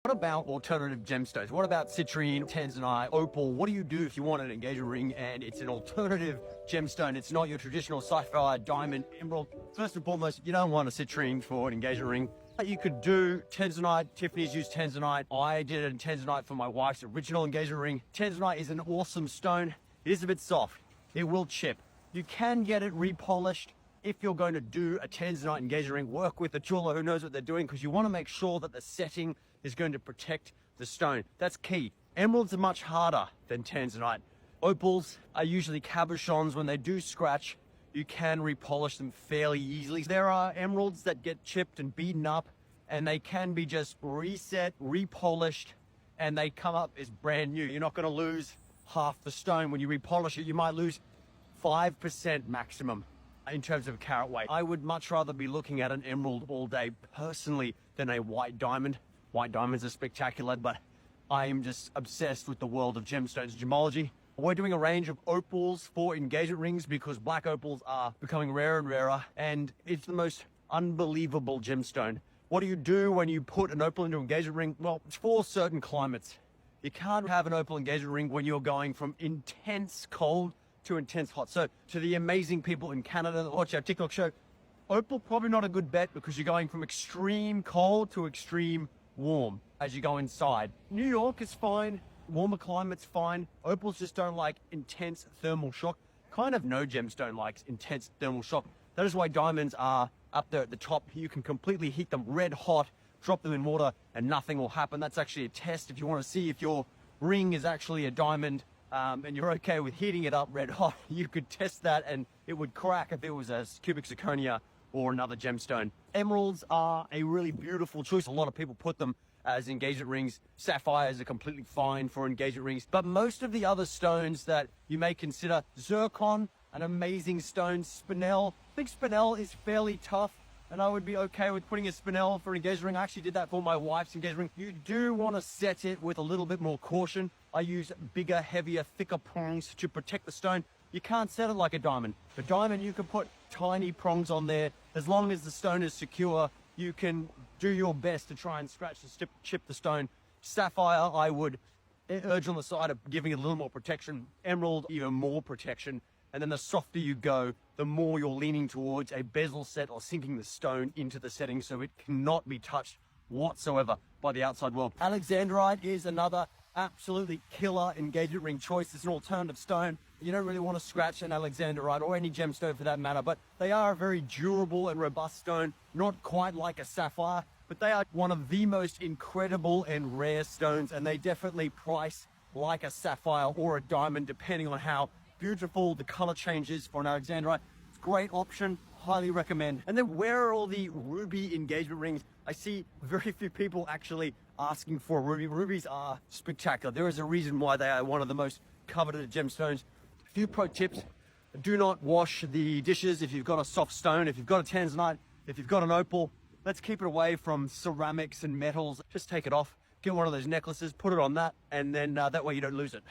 What about alternative gemstones? What about citrine, tanzanite, opal? What do you do if you want an engagement ring and it's an alternative gemstone? It's not your traditional sapphire, diamond, emerald. First and foremost, you don't want a citrine for an engagement ring. You could do tanzanite. Tiffany's used tanzanite. I did a tanzanite for my wife's original engagement ring. Tanzanite is an awesome stone. It is a bit soft. It will chip. You can get it repolished. If you're going to do a tanzanite engagement ring, work with a jeweler who knows what they're doing, because you want to make sure that the setting is going to protect the stone. That's key. Emeralds are much harder than tanzanite. Opals are usually cabochons. When they do scratch, you can repolish them fairly easily. There are emeralds that get chipped and beaten up, and they can be just reset, repolished, and they come up as brand new. You're not going to lose half the stone. When you repolish it, you might lose 5% maximum in terms of carat weight. I would much rather be looking at an emerald all day personally than a white diamond. White diamonds are spectacular, but I am just obsessed with the world of gemstones gemology. We're doing a range of opals for engagement rings because black opals are becoming rarer and rarer, and it's the most unbelievable gemstone. What do you do when you put an opal into an engagement ring? Well, it's for certain climates. You can't have an opal engagement ring when you're going from intense cold to intense hot. So to the amazing people in Canada that watch our TikTok show, opal probably not a good bet because you're going from extreme cold to extreme warm as you go inside. New York is fine, warmer climate's fine. Opals just don't like intense thermal shock. Kind of no gemstone likes intense thermal shock. That is why diamonds are up there at the top. You can completely heat them red hot, drop them in water, and nothing will happen. That's actually a test if you want to see if your ring is actually a diamond. And you're okay with heating it up red hot. You could test that and it would crack if it was a cubic zirconia or another gemstone. Emeralds are a really beautiful choice. A lot of people put them as engagement rings. Sapphires are completely fine for engagement rings. But most of the other stones that you may consider, zircon, an amazing stone. Spinel, I think spinel is fairly tough, and I would be okay with putting a spinel for an engagement ring. I actually did that for my wife's engagement ring. You do want to set it with a little bit more caution. I use bigger, heavier, thicker prongs to protect the stone. You can't set it like a diamond. For diamond, you can put tiny prongs on there. As long as the stone is secure, you can do your best to try and scratch and chip the stone. Sapphire, I would urge on the side of giving it a little more protection. Emerald, even more protection. And then the softer you go, the more you're leaning towards a bezel set or sinking the stone into the setting so it cannot be touched whatsoever by the outside world. Alexandrite is another absolutely killer engagement ring choice. It's an alternative stone. You don't really want to scratch an alexandrite or any gemstone for that matter, but they are a very durable and robust stone. Not quite like a sapphire, but they are one of the most incredible and rare stones, and they definitely price like a sapphire or a diamond depending on how beautiful the color changes for an alexandrite. It's a great option, highly recommend. And then where are all the ruby engagement rings? I see very few people actually asking for a ruby. Rubies are spectacular. There is a reason why they are one of the most coveted gemstones. A few pro tips: do not wash the dishes if you've got a soft stone, if you've got a tanzanite, if you've got an opal. Let's keep it away from ceramics and metals. Just take it off, get one of those necklaces, put it on that, and then that way you don't lose it.